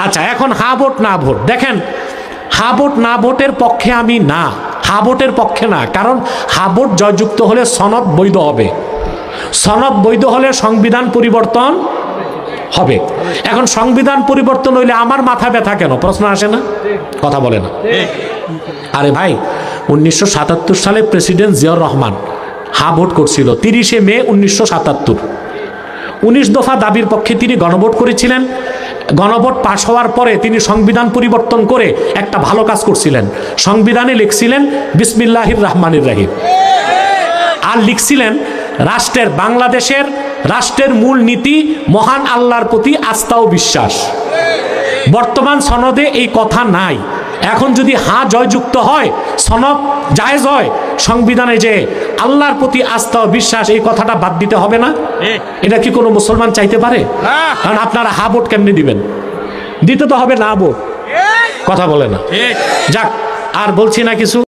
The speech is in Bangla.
আচ্ছা, এখন হা ভোট না ভোট, দেখেন হা ভোট না ভোটের পক্ষে আমি না, হা ভোটের পক্ষে না, কারণ হা ভোট জয়যুক্ত হলে সনদ বৈধ হবে, সনদ বৈধ হলে সংবিধান পরিবর্তন হবে। এখন সংবিধান পরিবর্তন হইলে আমার মাথা ব্যথা কেন, প্রশ্ন আসে না? কথা বলে না। আরে ভাই, 1977 সালে প্রেসিডেন্ট জিয়াউর রহমান হা ভোট করছিল 30শে মে 1977। 19 দফা দাবির পক্ষে তিনি গণভোট করেছিলেন। গণভোট পাশ হওয়ার পরে তিনি সংবিধান পরিবর্তন করে একটা ভালো কাজ করছিলেন। সংবিধানে লিখছিলেন বিসমিল্লাহির রহমানির রহিম, আর লিখছিলেন রাষ্ট্রের, বাংলাদেশের রাষ্ট্রের মূল নীতি মহান আল্লাহর প্রতি আস্থা ও বিশ্বাস। বর্তমান সনদে এই কথা নাই। এখন যদি হা জয়যুক্ত হয়, সনদ জায়েজ হয়, সংবিধানে যে আল্লাহর প্রতি আস্থা ও বিশ্বাস এই কথাটা বাদ দিতে হবে না? এটা কি কোনো মুসলমান চাইতে পারে? কারণ আপনারা হা ভোট কেমনি দিবেন? দিতে তো হবে না ভোট। কথা বলে না। যাক, আর বলছি না কিছু।